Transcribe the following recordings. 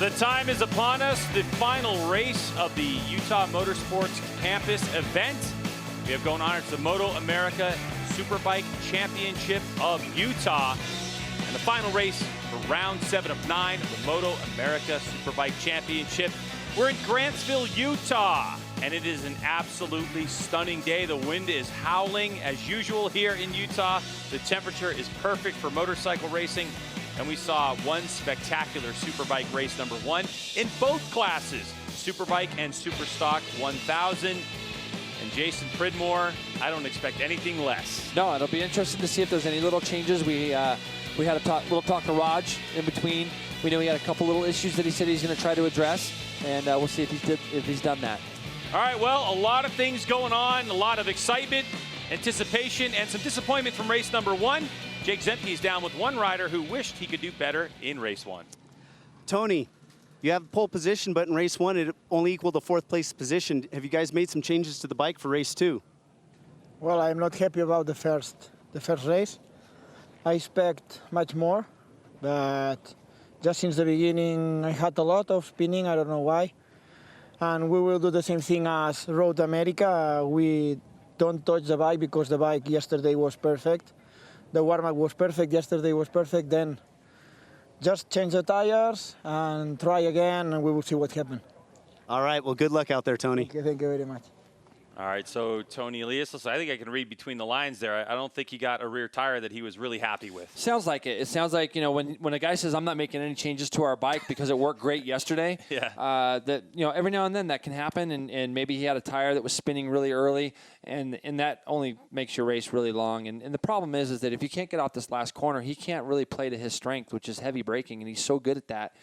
The time is upon us, the final race of the Utah Motorsports Campus event. We have going on, it's the MotoAmerica Superbike Championship of Utah. And the final race for round 7 of 9 of the MotoAmerica Superbike Championship. We're in Grantsville, Utah, and it is an absolutely stunning day. The wind is howling as usual here in Utah. The temperature is perfect for motorcycle racing. And we saw one spectacular Superbike race number 1 in both classes, Superbike and Superstock 1000. And Jason Pridmore, I don't expect anything less. No, it'll be interesting to see if there's any little changes. We had a little talk to Raj in between. We know he had a couple little issues that he said he's going to try to address, and we'll see if he's done that. All right, well, a lot of things going on, a lot of excitement, anticipation, and some disappointment from race number 1. Jake Zemke's down with one rider who wished he could do better in race 1. Tony, you have pole position, but in race 1, it only equaled the 4th place position. Have you guys made some changes to the bike for race 2? Well, I'm not happy about the first race. I expect much more, but just since the beginning, I had a lot of spinning. I don't know why. And we will do the same thing as Road America. We don't touch the bike because the bike yesterday was perfect. The warm-up was perfect, yesterday was perfect, then just change the tires and try again, and we will see what happens. All right, well, good luck out there, Tony. Okay, thank you very much. All right, so Tony Elias, listen, I think I can read between the lines there. I don't think he got a rear tire that he was really happy with. Sounds like it. It sounds like, you know, when a guy says, I'm not making any changes to our bike because it worked great yesterday, that, you know, every now and then that can happen, and maybe he had a tire that was spinning really early, and that only makes your race really long. And the problem is that if you can't get out this last corner, he can't really play to his strength, which is heavy braking, and he's so good at that.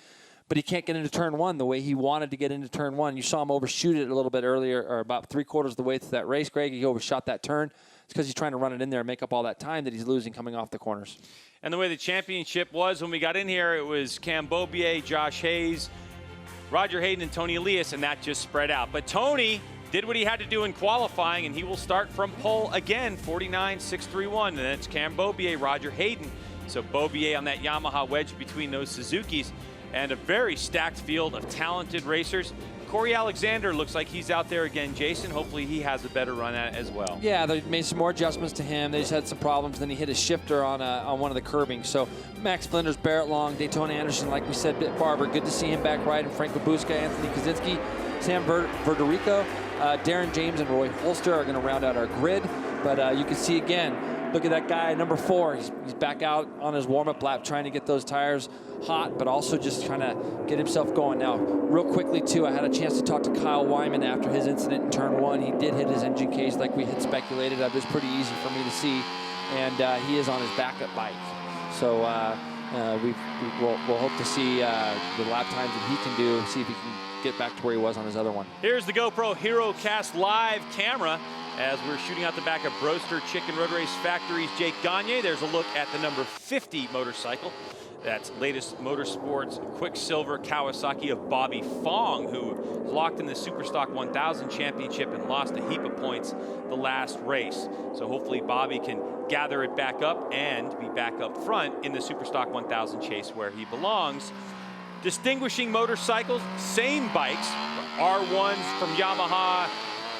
But he can't get into turn 1 the way he wanted to get into turn 1. You saw him overshoot it a little bit earlier, or about 3/4 of the way through that race, Greg. He overshot that turn. It's because he's trying to run it in there and make up all that time that he's losing coming off the corners. And the way the championship was when we got in here, it was Cam Beaubier, Josh Hayes, Roger Hayden, and Tony Elias, and that just spread out. But Tony did what he had to do in qualifying, and he will start from pole again, 49.631. And then it's Cam Beaubier, Roger Hayden. So Beaubier on that Yamaha wedge between those Suzukis. And a very stacked field of talented racers. Corey Alexander looks like he's out there again, Jason. Hopefully he has a better run at it as well. Yeah, they made some more adjustments to him. They just had some problems. Then he hit a shifter on one of the curbings. So Max Flinders, Barrett Long, Daytona Anderson, like we said, Bit Barber. Good to see him back riding. Frank Babushka, Anthony Kaczynski, Sam Verderico, Darren James, and Roy Holster are going to round out our grid. But you can see again, look at that guy, number 4. He's back out on his warm-up lap trying to get those tires hot, but also just trying to get himself going. Now, real quickly, too, I had a chance to talk to Kyle Wyman after his incident in turn 1. He did hit his engine case like we had speculated. It was pretty easy for me to see, and he is on his backup bike. So we'll hope to see the lap times that he can do, see if he can get back to where he was on his other one. Here's the GoPro HeroCast live camera as we're shooting out the back of Broster Chicken Road Race Factory's Jake Gagne. There's a look at the number 50 motorcycle. That's latest motorsports Quicksilver Kawasaki of Bobby Fong, who locked in the Superstock 1000 championship and lost a heap of points the last race. So hopefully Bobby can gather it back up and be back up front in the Superstock 1000 chase where he belongs. Distinguishing motorcycles, same bikes, R1s from Yamaha,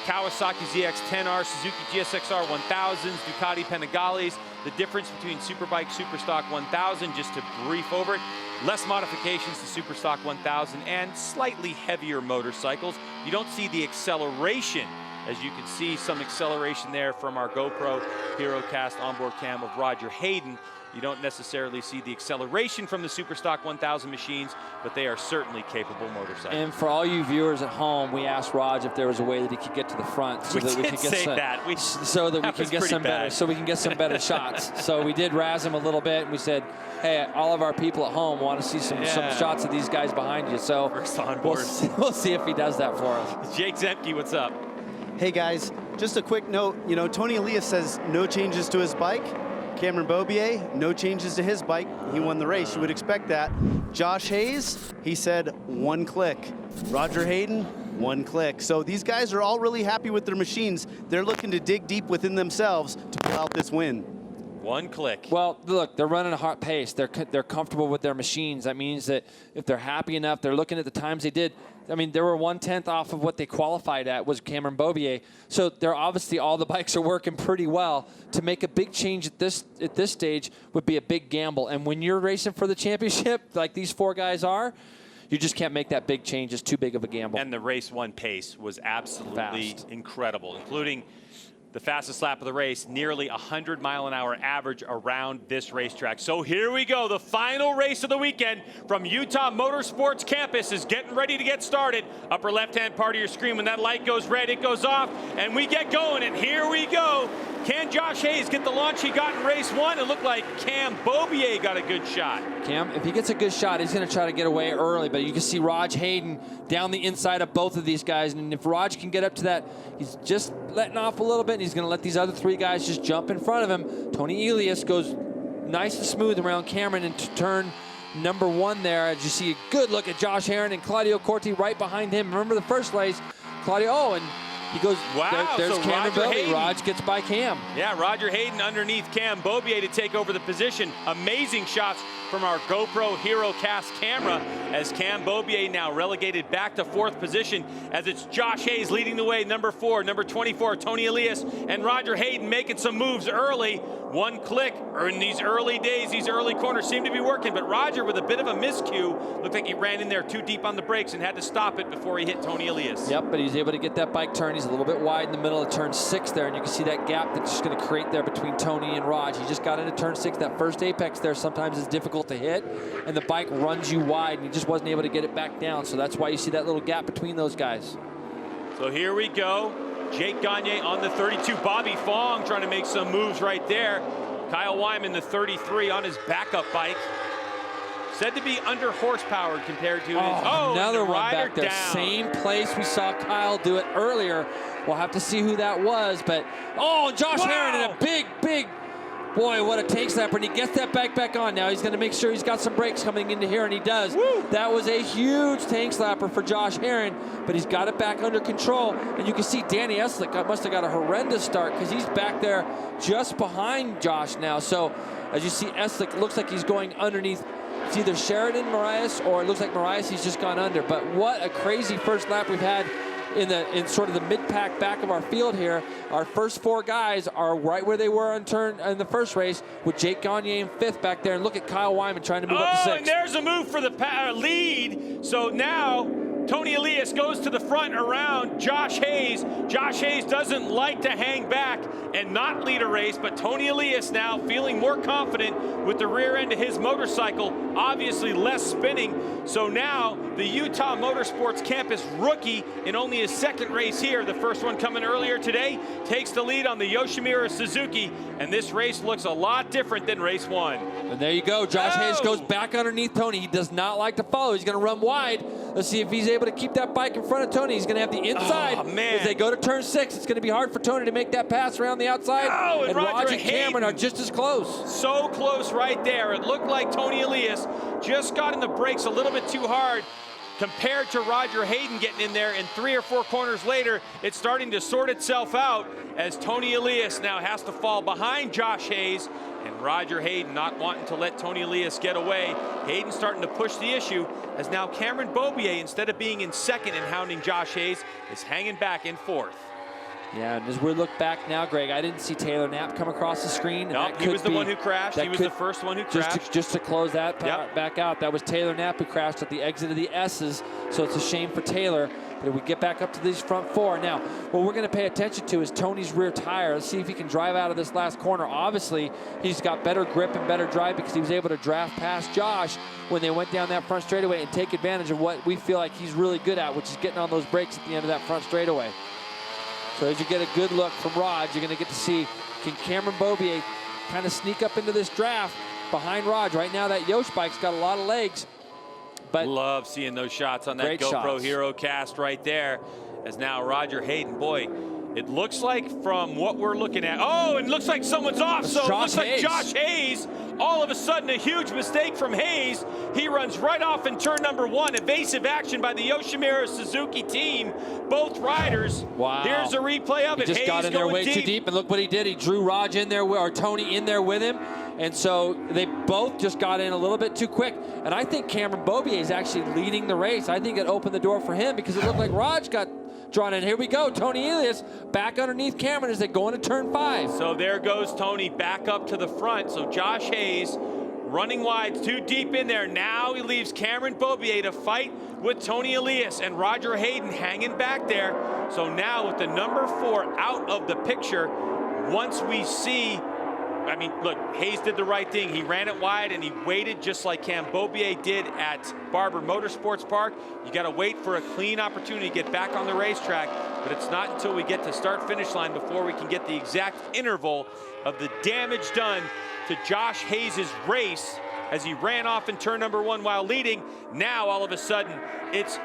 Kawasaki ZX-10R, Suzuki GSX-R 1000s, Ducati Panigales. The difference between Superbike, Superstock 1000, just to brief over it, less modifications to Superstock 1000 and slightly heavier motorcycles. You don't see the acceleration, as you can see some acceleration there from our GoPro HeroCast onboard cam of Roger Hayden. You don't necessarily see the acceleration from the Superstock 1000 machines, but they are certainly capable motorcycles. And for all you viewers at home, we asked Raj if there was a way that he could get to the front so that we could get some better shots. So we did razz him a little bit, and we said, hey, all of our people at home want to see some shots of these guys behind you. So we'll see if he does that for us. Jake Zemke, what's up? Hey guys, just a quick note. You know, Tony Elias says no changes to his bike. Cameron Beaubier, no changes to his bike. He won the race. You would expect that. Josh Hayes, he said 1 click. Roger Hayden, 1 click. So these guys are all really happy with their machines. They're looking to dig deep within themselves to pull out this win. 1 click. Well, look, they're running a hot pace. They're comfortable with their machines. That means that if they're happy enough, they're looking at the times they did. I mean, they were 1/10 off of what they qualified at was Cameron Beaubier. So they're obviously all the bikes are working pretty well. To make a big change at this stage would be a big gamble. And when you're racing for the championship, like these 4 guys are, you just can't make that big change. It's too big of a gamble. And the race 1 pace was absolutely Fast. incredible, including the fastest lap of the race, nearly 100-mile-an-hour average around this racetrack. So here we go. The final race of the weekend from Utah Motorsports Campus is getting ready to get started. Upper left-hand part of your screen, when that light goes red, it goes off, and we get going, and here we go. Can Josh Hayes get the launch he got in race 1? It looked like Cam Beaubier got a good shot. Cam, if he gets a good shot, he's going to try to get away early, but you can see Raj Hayden down the inside of both of these guys, and if Raj can get up to that, he's just letting off a little bit, and he's going to let these other 3 guys just jump in front of him. Tony Elias goes nice and smooth around Cameron into turn number 1 there, as you see a good look at Josh Herron and Claudio Corti right behind him. Remember the first race, Claudio, and he goes, wow, there's so Cameron Beaubier. Raj gets by Cam. Yeah, Roger Hayden underneath Cam Beaubier to take over the position. Amazing shots from our GoPro Hero Cast camera as Cam Beaubier now relegated back to 4th position as it's Josh Hayes leading the way, number 4, number 24, Tony Elias, and Roger Hayden making some moves early. 1 click in these early days, these early corners seem to be working, but Roger with a bit of a miscue. Looked like he ran in there too deep on the brakes and had to stop it before he hit Tony Elias. Yep, but he's able to get that bike turn. He's a little bit wide in the middle of turn 6 there, and you can see that gap that's just going to create there between Tony and Raj. He just got into turn 6. That first apex there sometimes is difficult to hit, and the bike runs you wide, and he just wasn't able to get it back down. So that's why you see that little gap between those guys. So here we go. Jake Gagne on the 32. Bobby Fong trying to make some moves right there. Kyle Wyman, the 33, on his backup bike. Said to be under horsepower compared to his. Oh, another the one back there. down. Same place we saw Kyle do it earlier. We'll have to see who that was, but Josh Herron in a big, boy, what a tank slapper, and he gets that bike back on. Now he's going to make sure he's got some brakes coming into here, and he does. Woo. That was a huge tank slapper for Josh Herron, but he's got it back under control, and you can see Danny Eslick must have got a horrendous start because he's back there just behind Josh now. So as you see, Eslick looks like he's going underneath. It's either Sheridan Marias or it looks like Marias, he's just gone under. But what a crazy first lap we've had in sort of the mid-pack back of our field here. Our first 4 guys are right where they were in the first race with Jake Gagne in 5th back there. And look at Kyle Wyman trying to move up to 6th. And there's a move for the lead. So now Tony Elias goes to the front around Josh Hayes. Josh Hayes doesn't like to hang back and not lead a race, but Tony Elias now feeling more confident with the rear end of his motorcycle, obviously less spinning. So now the Utah Motorsports Campus rookie in only his 2nd race here, the first one coming earlier today, takes the lead on the Yoshimura Suzuki, and this race looks a lot different than race 1. And there you go. Josh Hayes goes back underneath Tony. He does not like to follow. He's going to run wide. Let's see if he's able to keep that bike in front of Tony. He's going to have the inside. As they go to turn 6, it's going to be hard for Tony to make that pass around the outside. And Raj and Cameron are just as close. So close right there. It looked like Tony Elias just got in the brakes a little bit too hard compared to Roger Hayden getting in there, and 3 or 4 corners later, it's starting to sort itself out as Tony Elias now has to fall behind Josh Hayes, and Roger Hayden not wanting to let Tony Elias get away. Hayden starting to push the issue as now Cameron Beaubier, instead of being in 2nd and hounding Josh Hayes, is hanging back in 4th. Yeah, and as we look back now, Greg, I didn't see Taylor Knapp come across the screen. No, he was the one who crashed. He was the first one who crashed. Just to close that back out, that was Taylor Knapp who crashed at the exit of the S's, so it's a shame for Taylor. But if we get back up to these front 4. Now, what we're going to pay attention to is Tony's rear tire. Let's see if he can drive out of this last corner. Obviously, he's got better grip and better drive because he was able to draft past Josh when they went down that front straightaway and take advantage of what we feel like he's really good at, which is getting on those brakes at the end of that front straightaway. So as you get a good look from Raj, you're going to get to see, can Cameron Beaubier kind of sneak up into this draft behind Raj? Right now, that Yosh bike's got a lot of legs. But love seeing those shots on that GoPro Hero Cast right there. As now Roger Hayden, boy, it looks like from what we're looking at. Oh, it looks like someone's off. So it looks like Josh Hayes all of a sudden, a huge mistake from Hayes. He runs right off in turn number 1. Evasive action by the Yoshimura Suzuki team. Both riders. Wow. Here's a replay of it. He just got in there way too deep, and look what he did. He drew Raj in there, or Tony in there with him. And so they both just got in a little bit too quick. And I think Cameron Beaubier is actually leading the race. I think it opened the door for him because it looked like Raj got drawn in. Here we go. Tony Elias back underneath Cameron as they go into turn 5. So there goes Tony back up to the front. So Josh Hayes running wide, too deep in there. Now he leaves Cameron Beaubier to fight with Tony Elias and Roger Hayden hanging back there. So now with the number 4 out of the picture, once we see, I mean, look, Hayes did the right thing. He ran it wide and he waited just like Cam Beaubier did at Barber Motorsports Park. You got to wait for a clean opportunity to get back on the racetrack, but it's not until we get to start-finish line before we can get the exact interval of the damage done to Josh Hayes' race as he ran off in turn number 1 while leading. Now, all of a sudden, it's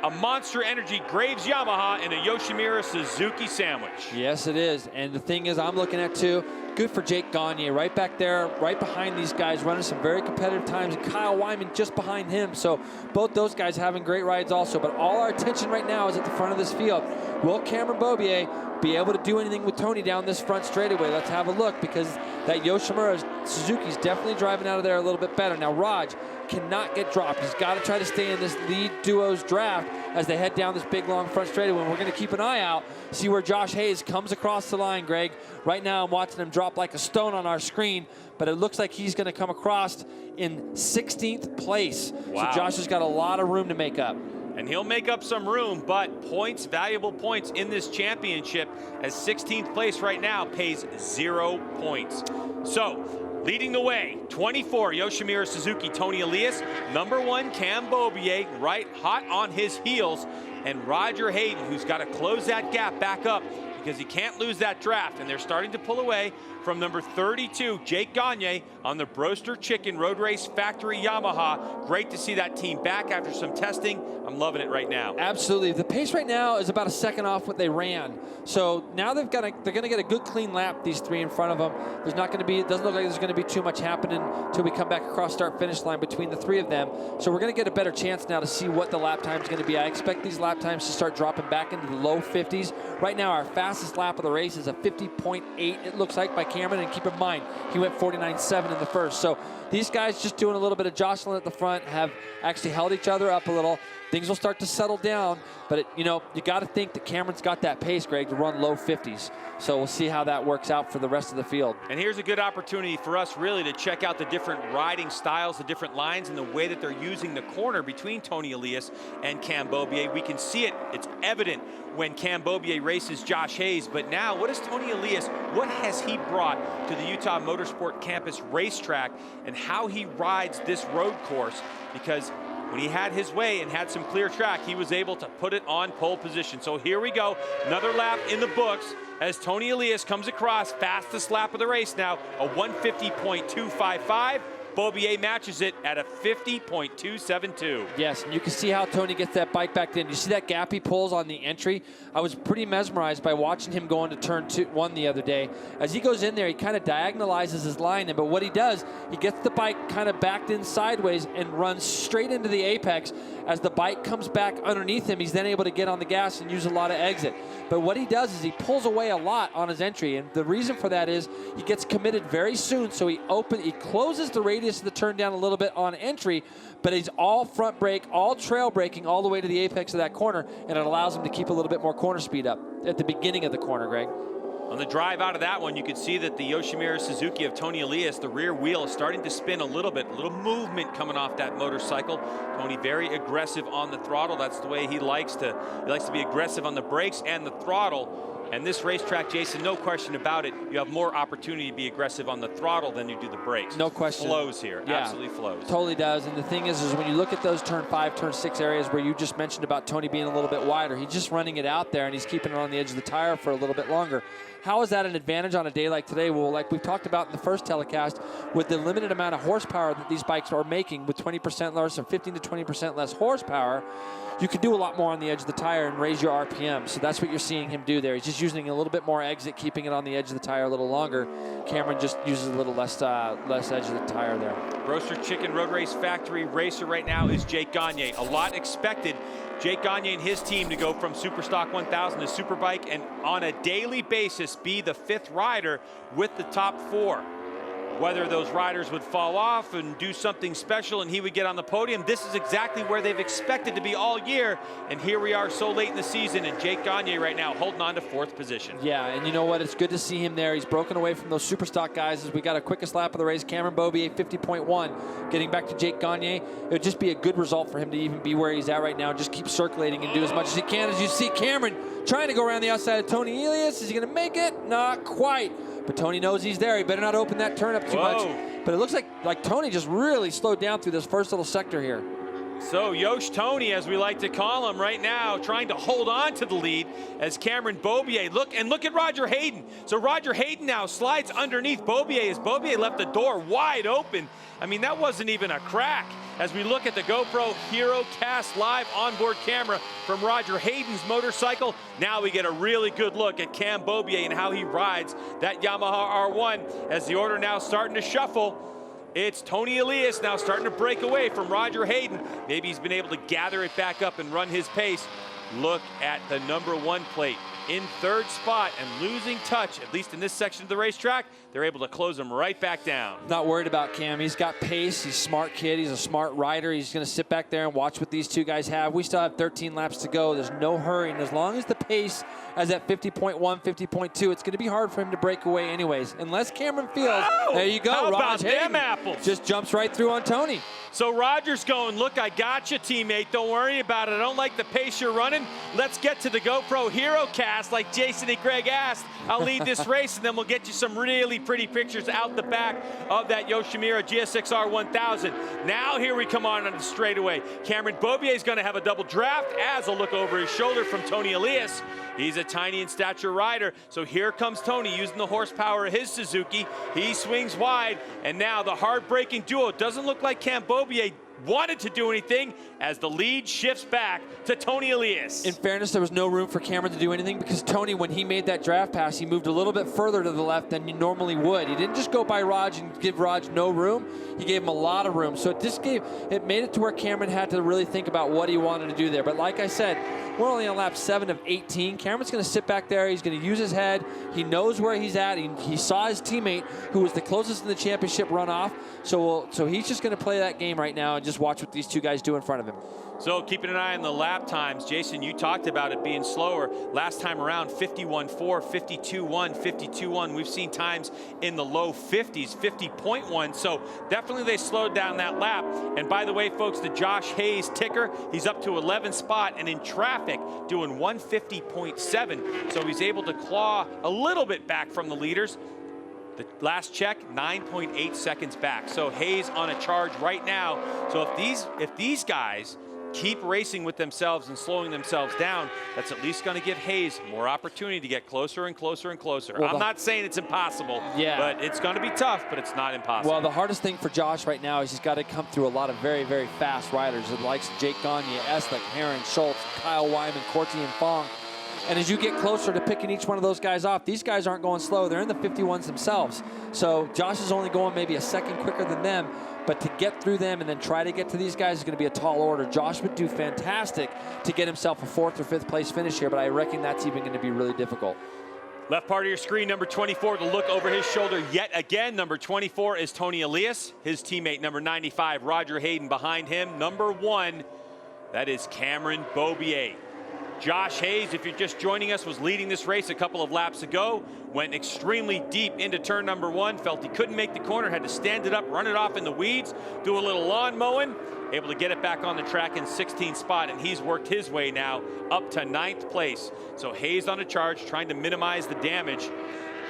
a Monster Energy Graves Yamaha and a Yoshimura Suzuki sandwich. Yes, it is. And the thing is, I'm looking at too, good for Jake Gagne right back there, right behind these guys, running some very competitive times, and Kyle Wyman just behind him. So both those guys having great rides also. But all our attention right now is at the front of this field. Will Cameron Beaubier be able to do anything with Tony down this front straightaway? Let's have a look, because that Yoshimura Suzuki's definitely driving out of there a little bit better. Now Raj cannot get dropped. He's got to try to stay in this lead duo's draft as they head down this big long front straightaway. We're going to keep an eye out, see where Josh Hayes comes across the line, Greg. Right now I'm watching him drop like a stone on our screen, but it looks like he's going to come across in 16th place. Wow. So Josh has got a lot of room to make up. And he'll make up some room, but points, valuable points in this championship, as 16th place right now pays 0 points. So, leading the way, 24, Yoshimura Suzuki, Tony Elias. Number 1, Cam Beaubier, right hot on his heels. And Roger Hayden, who's got to close that gap back up because he can't lose that draft. And they're starting to pull away from number 32, Jake Gagne, on the Broster Chicken Road Race Factory Yamaha. Great to see that team back after some testing. I'm loving it right now. Absolutely. The pace right now is about a second off what they ran. So now they're going to get a good clean lap, these 3 in front of them. There's not going to be, it doesn't look like there's going to be too much happening until we come back across start-finish line between the 3 of them. So we're going to get a better chance now to see what the lap time is going to be. I expect these lap times to start dropping back into the low 50s. Right now, our fastest lap of the race is a 50.8, it looks like, by Cameron. And keep in mind, he went 49.7 in the first. So these guys just doing a little bit of jostling at the front have actually held each other up a little. Things will start to settle down, but you know, you got to think that Cameron's got that pace, Greg, to run low 50s. So we'll see how that works out for the rest of the field. And here's a good opportunity for us really to check out the different riding styles, the different lines, and the way that they're using the corner between Tony Elias and Cam Beaubier. We can see it. It's evident when Cam Beaubier races Josh Hayes. But now, what is Tony Elias? What has he brought to the Utah Motorsport Campus racetrack, and how he rides this road course? Because when he had his way and had some clear track, he was able to put it on pole position. So here we go, another lap in the books as Tony Elias comes across, fastest lap of the race now, a 150.255. Beaubier matches it at a 50.272. Yes, and you can see how Tony gets that bike back in. You see that gap he pulls on the entry? I was pretty mesmerized by watching him go into turn 1 the other day. As he goes in there, he kind of diagonalizes his line, but what he does, he gets the bike kind of backed in sideways and runs straight into the apex. As the bike comes back underneath him, he's then able to get on the gas and use a lot of exit. But what he does is he pulls away a lot on his entry, and the reason for that is he gets committed very soon, so he closes the radius of the turn down a little bit on entry, but he's all front brake, all trail braking all the way to the apex of that corner, and it allows him to keep a little bit more corner speed up at the beginning of the corner, Greg. On the drive out of that one, you could see that the Yoshimura Suzuki of Tony Elias, the rear wheel is starting to spin a little bit, a little movement coming off that motorcycle. Tony very aggressive on the throttle. That's the way he likes to be aggressive on the brakes and the throttle. And this racetrack, Jason, no question about it, you have more opportunity to be aggressive on the throttle than you do the brakes. No question. It flows here, yeah, absolutely flows. Totally does. And the thing is when you look at those turn 5, turn 6 areas where you just mentioned about Tony being a little bit wider, he's just running it out there and he's keeping it on the edge of the tire for a little bit longer. How is that an advantage on a day like today? Well, like we've talked about in the first telecast, with the limited amount of horsepower that these bikes are making, with 20% less and 15 to 20% less horsepower, you can do a lot more on the edge of the tire and raise your RPM. So that's what you're seeing him do there. He's just he's using a little bit more exit, keeping it on the edge of the tire a little longer. Cameron just uses a little less edge of the tire there. Broaster Chicken Road Race Factory racer right now is Jake Gagne. A lot expected. Jake Gagne and his team to go from Superstock 1000 to Superbike and on a daily basis be the 5th rider with the top 4. Whether those riders would fall off and do something special and he would get on the podium, this is exactly where they've expected to be all year. And here we are so late in the season, and Jake Gagne right now holding on to 4th position. Yeah, and you know what? It's good to see him there. He's broken away from those Superstock guys as we got a quickest lap of the race. Cameron Beaubier, 50.1. Getting back to Jake Gagne, it would just be a good result for him to even be where he's at right now. Just keep circulating and do as much as he can. As you see Cameron trying to go around the outside of Tony Elias. Is he going to make it? Not quite. But Tony knows he's there. He better not open that turn up too much. But it looks like Tony just really slowed down through this first little sector here. So Yosh Tony, as we like to call him right now, trying to hold on to the lead as Cameron Beaubier. Look at Roger Hayden. So Roger Hayden now slides underneath Beaubier as Beaubier left the door wide open. I mean, that wasn't even a crack. As we look at the GoPro Hero Cast live onboard camera from Roger Hayden's motorcycle, now we get a really good look at Cam Beaubier and how he rides that Yamaha R1. As the order now starting to shuffle, it's Tony Elias now starting to break away from Roger Hayden. Maybe he's been able to gather it back up and run his pace. Look at the #1 plate in 3rd spot and losing touch, at least in this section of the racetrack. They're able to close him right back down. Not worried about Cam. He's got pace. He's a smart kid. He's a smart rider. He's going to sit back there and watch what these two guys have. We still have 13 laps to go. There's no hurry. And as long as the pace is at 50.1, 50.2, it's going to be hard for him to break away anyways. Unless Cameron feels, there you go. How about Roger them Hayden apples? just jumps right through on Tony. So Roger's going, look, I got you, teammate. Don't worry about it. I don't like the pace you're running. Let's get to the GoPro Hero Cast like Jason and Greg asked. I'll lead this race, and then we'll get you some really pretty pictures out the back of that Yoshimura GSX-R 1000. Now here we come on the straightaway. Cameron Beaubier is going to have a double draft as a look over his shoulder from Tony Elias. He's a tiny in stature rider, so here comes Tony using the horsepower of his Suzuki. He swings wide, and now the hard-braking duo. Doesn't look like Cam Beaubier wanted to do anything as the lead shifts back to Tony Elias. In fairness, there was no room for Cameron to do anything because Tony, when he made that draft pass, he moved a little bit further to the left than you normally would. He didn't just go by Raj and give Raj no room. He gave him a lot of room. So it made it to where Cameron had to really think about what he wanted to do there. But like I said, we're only on lap 7 of 18. Cameron's going to sit back there. He's going to use his head. He knows where he's at. He saw his teammate, who was the closest in the championship, run off. So he's just going to play that game right now and just watch what these two guys do in front of him. So keeping an eye on the lap times. Jason, you talked about it being slower. Last time around, 51.4, 52.1, 52.1. We've seen times in the low 50s, 50.1. So definitely they slowed down that lap. And by the way, folks, the Josh Hayes ticker, he's up to 11th spot and in traffic doing 150.7. So he's able to claw a little bit back from the leaders. The last check, 9.8 seconds back. So Hayes on a charge right now. So if these guys keep racing with themselves and slowing themselves down, that's at least going to give Hayes more opportunity to get closer and closer and closer. Well, I'm not saying it's impossible, but it's going to be tough, but it's not impossible. Well, the hardest thing for Josh right now is he's got to come through a lot of very, very fast riders, the likes of Jake Gagne, Eslick, Heron, Schultz, Kyle Wyman, Corti, and Fong. And as you get closer to picking each one of those guys off, these guys aren't going slow. They're in the 51s themselves. So Josh is only going maybe a second quicker than them. But to get through them and then try to get to these guys is going to be a tall order. Josh would do fantastic to get himself a 4th or 5th place finish here, but I reckon that's even going to be really difficult. Left part of your screen, number 24, the look over his shoulder yet again. Number 24 is Tony Elias. His teammate, number 95, Roger Hayden, behind him. Number 1, that is Cameron Beaubier. Josh Hayes, if you're just joining us, was leading this race a couple of laps ago. Went extremely deep into turn number 1. Felt he couldn't make the corner, had to stand it up, run it off in the weeds, do a little lawn mowing. Able to get it back on the track in 16th spot, and he's worked his way now up to 9th place. So Hayes on a charge, trying to minimize the damage.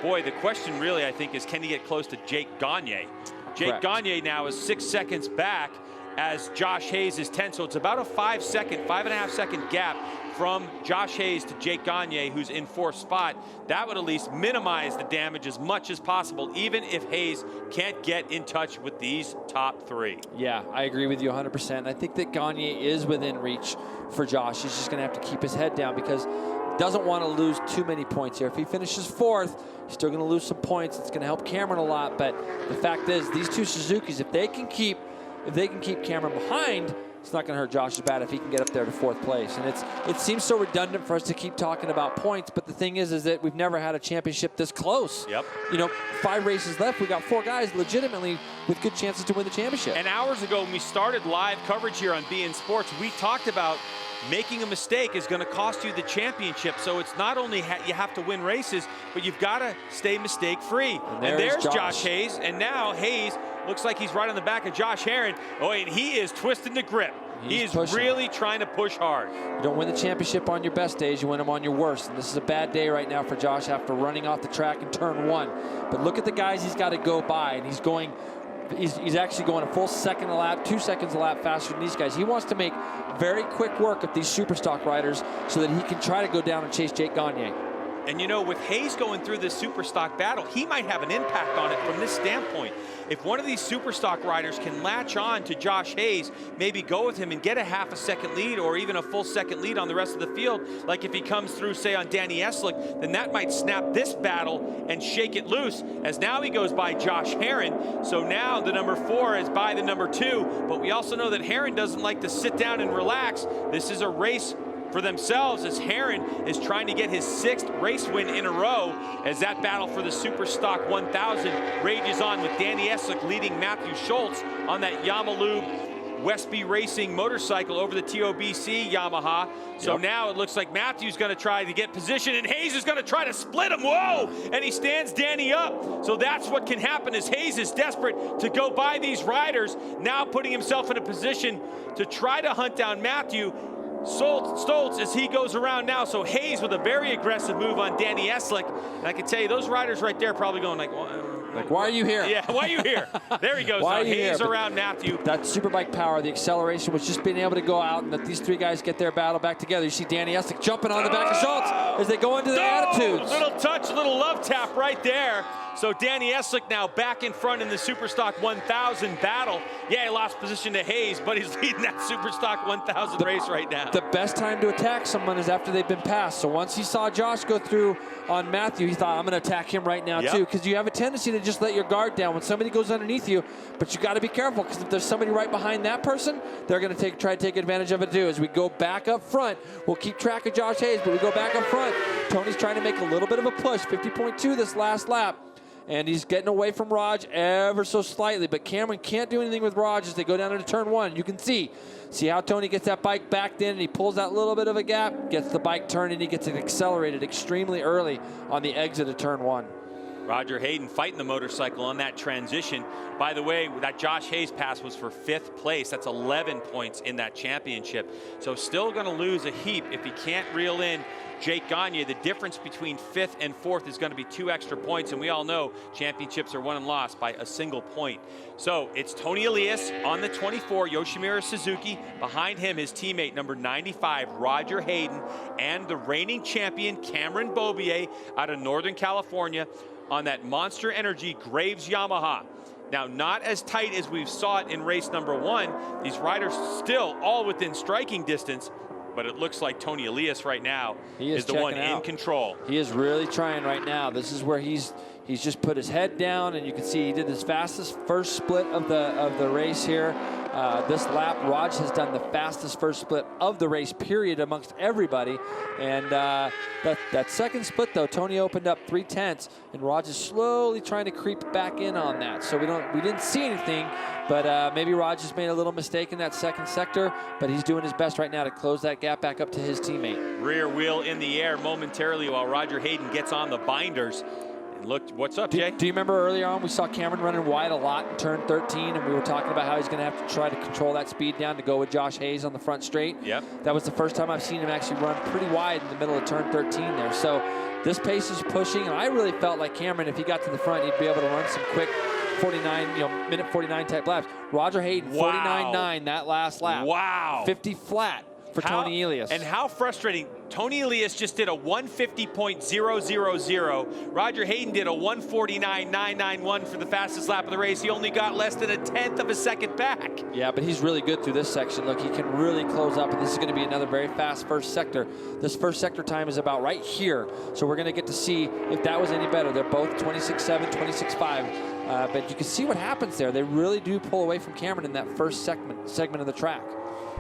Boy, the question really, I think, is can he get close to Jake Gagne? Jake Gagne now is 6 seconds back as Josh Hayes is 10. So it's about a 5.5 second gap from Josh Hayes to Jake Gagne, who's in 4th spot. That would at least minimize the damage as much as possible, even if Hayes can't get in touch with these top 3. Yeah, I agree with you 100%. I think that Gagne is within reach for Josh. He's just going to have to keep his head down because doesn't want to lose too many points here. If he finishes 4th, he's still going to lose some points. It's going to help Cameron a lot. But the fact is, these two Suzukis, if they can keep Cameron behind, it's not going to hurt Josh as bad if he can get up there to 4th place. And it seems so redundant for us to keep talking about points, but the thing is that we've never had a championship this close. Yep. You know, 5 races left. We got 4 guys legitimately with good chances to win the championship. And hours ago, when we started live coverage here on BN Sports, we talked about making a mistake is going to cost you the championship. So it's not only you have to win races, but you've got to stay mistake-free. And there's Josh Hayes. And now Hayes looks like he's right on the back of Josh Herrin. Oh, and he is twisting the grip. He is really trying to push hard. You don't win the championship on your best days, you win them on your worst. And this is a bad day right now for Josh after running off the track in turn 1. But look at the guys he's got to go by, and he's actually going a full 2nd a lap, 2 seconds a lap faster than these guys. He wants to make very quick work of these super stock riders so that he can try to go down and chase Jake Gagne. And you know, with Hayes going through this super stock battle, he might have an impact on it from this standpoint. If one of these super stock riders can latch on to Josh Hayes, maybe go with him and get a half a second lead or even a full second lead on the rest of the field, like if he comes through, say, on Danny Eslick, then that might snap this battle and shake it loose, as now he goes by Josh Herrin. So now the number 4 is by the number 2, but we also know that Herrin doesn't like to sit down and relax. This is a race for themselves, as Herrin is trying to get his 6th race win in a row, as that battle for the Super Stock 1000 rages on, with Danny Eslick leading Matthew Schultz on that Yamalube Westby Racing motorcycle over the TOBC Yamaha. So now it looks like Matthew's going to try to get position, and Hayes is going to try to split him. Whoa! And he stands Danny up. So that's what can happen, as Hayes is desperate to go by these riders, now putting himself in a position to try to hunt down Matthew Stoltz as he goes around now. So Hayes with a very aggressive move on Danny Eslick. And I can tell you, those riders right there probably going like, why are you here? Yeah, why are you here? There he goes. Now Hayes around Matthew. That Superbike power, the acceleration was just being able to go out and let these 3 guys get their battle back together. You see Danny Eslick jumping on the back of Schultz as they go into the attitudes. Little touch, little love tap right there. So Danny Eslick now back in front in the Superstock 1000 battle. Yeah, he lost position to Hayes, but he's leading that Superstock 1000 race right now. The best time to attack someone is after they've been passed. So once he saw Josh go through on Matthew, he thought, I'm going to attack him right now too, because you have a tendency to just let your guard down when somebody goes underneath you. But you got to be careful, because if there's somebody right behind that person, they're going to try to take advantage of it too. As we go back up front, we'll keep track of Josh Hayes, but we go back up front. Tony's trying to make a little bit of a push, 50.2 this last lap. And he's getting away from Raj ever so slightly. But Cameron can't do anything with Raj as they go down into turn 1. You can see how Tony gets that bike backed in, and he pulls that little bit of a gap, gets the bike turned, and he gets it accelerated extremely early on the exit of turn 1. Roger Hayden fighting the motorcycle on that transition. By the way, that Josh Hayes pass was for 5th place. That's 11 points in that championship. So still going to lose a heap if he can't reel in Jake Gagne. The difference between 5th and 4th is going to be 2 extra points, and we all know championships are won and lost by a single point. So it's Tony Elias on the 24, Yoshimura Suzuki. Behind him, his teammate number 95, Roger Hayden, and the reigning champion, Cameron Beaubier, out of Northern California, on that Monster Energy Graves Yamaha. Now, not as tight as we saw it in race number 1. These riders still all within striking distance, but it looks like Tony Elias right now is the one in control. He is really trying right now. This is where he's just put his head down, and you can see he did his fastest first split of the race here. This lap, Raj has done the fastest first split of the race, period, amongst everybody. And that second split, though, Tony opened up 3/10, and Raj is slowly trying to creep back in on that. So we didn't see anything, but maybe Raj has made a little mistake in that second sector, but he's doing his best right now to close that gap back up to his teammate. Rear wheel in the air momentarily while Roger Hayden gets on the binders. Look, what's up, Jay? Do you remember earlier on we saw Cameron running wide a lot in turn 13, and we were talking about how he's going to have to try to control that speed down to go with Josh Hayes on the front straight? Yep. That was the first time I've seen him actually run pretty wide in the middle of turn 13 there. So this pace is pushing, and I really felt like Cameron, if he got to the front, he'd be able to run some quick 49, minute 49 type laps. Roger Hayden, 49.9 that last lap. Wow. 50 flat for Tony Elias. And how frustrating. Tony Elias just did a 150.000. Roger Hayden did a 149.991 for the fastest lap of the race. He only got less than a 1/10 of a second back. Yeah, but he's really good through this section. Look, he can really close up, and this is going to be another very fast first sector. This first sector time is about right here, so we're going to get to see if that was any better. They're both 26.7, 26.5, but you can see what happens there. They really do pull away from Cameron in that first segment of the track.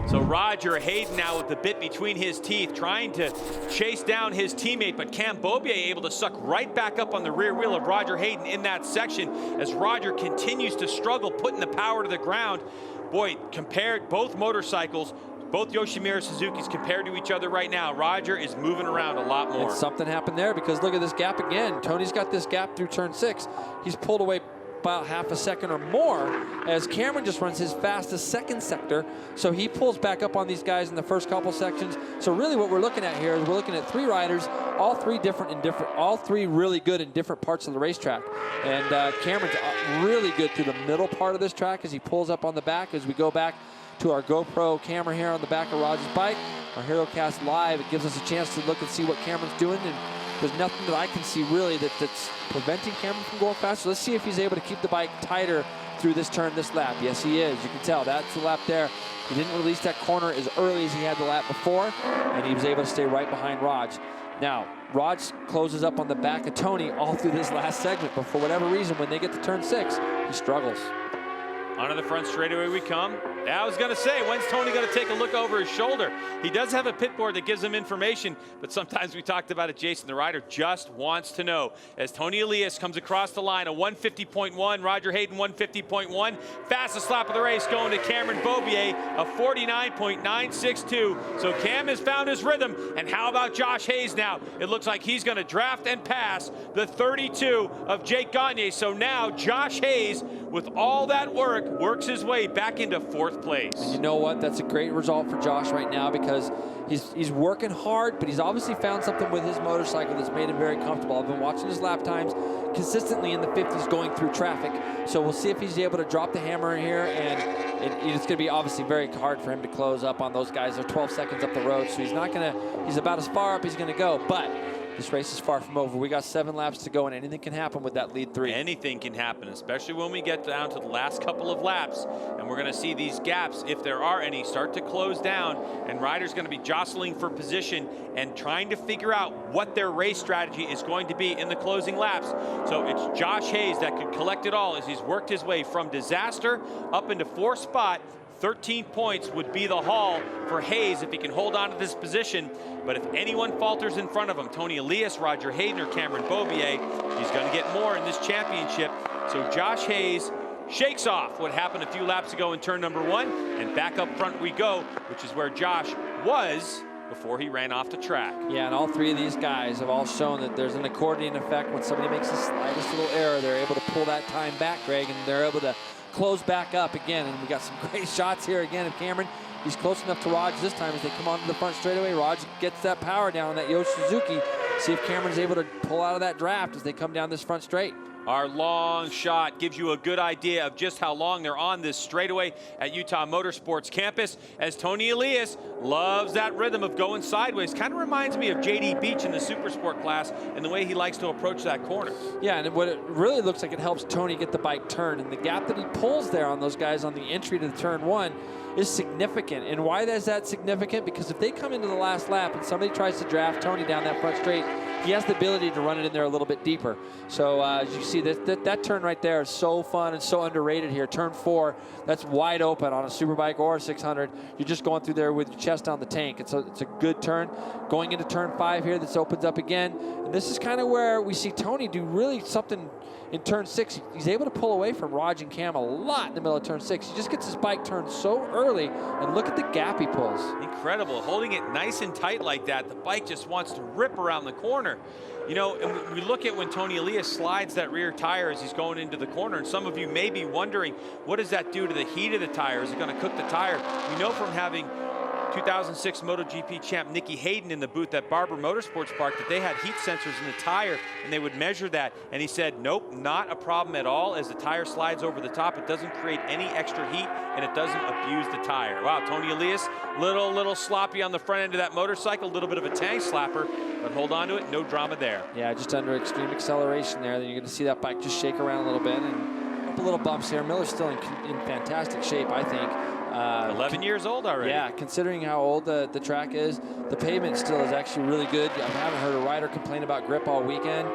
So Roger Hayden now with the bit between his teeth, trying to chase down his teammate, but Cam Beaubier able to suck right back up on the rear wheel of Roger Hayden in that section as Roger continues to struggle, putting the power to the ground. Boy, compared both motorcycles, both Yoshimura Suzukis compared to each other right now, Roger is moving around a lot more. And something happened there, because look at this gap again. Tony's got this gap through turn 6. He's pulled away about half a second or more as Cameron just runs his fastest second sector, so he pulls back up on these guys in the first couple sections. So really what we're looking at here is we're looking at 3 riders, all three really good in different parts of the racetrack. And Cameron's really good through the middle part of this track as he pulls up on the back. As we go back to our GoPro camera here on the back of Roger's bike, our HeroCast Live, it gives us a chance to look and see what Cameron's doing, and there's nothing that I can see really that's preventing Cameron from going faster. Let's see if he's able to keep the bike tighter through this turn, this lap. Yes, he is. You can tell that's the lap there. He didn't release that corner as early as he had the lap before, and he was able to stay right behind Rog. Now, Rog closes up on the back of Tony all through this last segment, but for whatever reason, when they get to turn 6, he struggles. Onto the front straightaway we come. I was going to say, when's Tony going to take a look over his shoulder? He does have a pit board that gives him information, but sometimes we talked about it, Jason, the rider just wants to know. As Tony Elias comes across the line, a 150.1, Roger Hayden 150.1. Fastest lap of the race going to Cameron Beaubier, a 49.962. So Cam has found his rhythm. And how about Josh Hayes now? It looks like he's going to draft and pass the 32 of Jake Gagne. So now Josh Hayes, with all that work, works his way back into 4th place. And you know what? That's a great result for Josh right now, because he's working hard, but he's obviously found something with his motorcycle that's made him very comfortable. I've been watching his lap times consistently in the 50s going through traffic. So we'll see if he's able to drop the hammer in here, and it's going to be obviously very hard for him to close up on those guys. They're 12 seconds up the road, so he's about as far up as he's going to go. But this race is far from over. We got 7 laps to go, and anything can happen with that lead 3. Anything can happen, especially when we get down to the last couple of laps, and we're going to see these gaps, if there are any, start to close down, and riders going to be jostling for position and trying to figure out what their race strategy is going to be in the closing laps. So it's Josh Hayes that could collect it all as he's worked his way from disaster up into 4th spot. 13 points would be the haul for Hayes if he can hold on to this position. But if anyone falters in front of him, Tony Elias, Roger Hayden, or Cameron Beaubier, he's going to get more in this championship. So Josh Hayes shakes off what happened a few laps ago in turn number 1, and back up front we go, which is where Josh was before he ran off the track. Yeah, and all 3 of these guys have all shown that there's an accordion effect. When somebody makes the slightest little error, they're able to pull that time back, Greg, and they're able to close back up again. And we got some great shots here again of Cameron. He's close enough to Rog this time as they come onto the front straightaway. Rog gets that power down on that Yo Suzuki. See if Cameron's able to pull out of that draft as they come down this front straight. Our long shot gives you a good idea of just how long they're on this straightaway at Utah Motorsports Campus, as Tony Elias loves that rhythm of going sideways. Kind of reminds me of JD Beach in the Supersport class and the way he likes to approach that corner. Yeah, and what it really looks like, it helps Tony get the bike turned, and the gap that he pulls there on those guys on the entry to the turn 1 is significant. And why is that significant? Because if they come into the last lap and somebody tries to draft Tony down that front straight, he has the ability to run it in there a little bit deeper. So as you see, that turn right there is so fun and so underrated here. Turn 4, that's wide open on a Superbike or a 600. You're just going through there with your chest on the tank. It's a good turn. Going into turn 5 here, this opens up again. And this is kind of where we see Tony do really something in turn 6. He's able to pull away from Rog and Cam a lot in the middle of turn 6. He just gets his bike turned so early, and look at the gap he pulls. Incredible, holding it nice and tight like that. The bike just wants to rip around the corner. You know, and we look at when Tony Elias slides that rear tire as he's going into the corner, and some of you may be wondering, what does that do to the heat of the tire? Is it going to cook the tire? We know from having 2006 MotoGP champ Nicky Hayden in the booth at Barber Motorsports Park that they had heat sensors in the tire and they would measure that. And he said, nope, not a problem at all. As the tire slides over the top, it doesn't create any extra heat and it doesn't abuse the tire. Wow, Tony Elias, little sloppy on the front end of that motorcycle, a little bit of a tank slapper, but hold on to it, no drama there. Yeah, just under extreme acceleration there. Then you're going to see that bike just shake around a little bit and a couple little bumps here. Miller's still in fantastic shape, I think. 11 years old already. Yeah, considering how old the track is, the pavement still is actually really good. I haven't heard a rider complain about grip all weekend.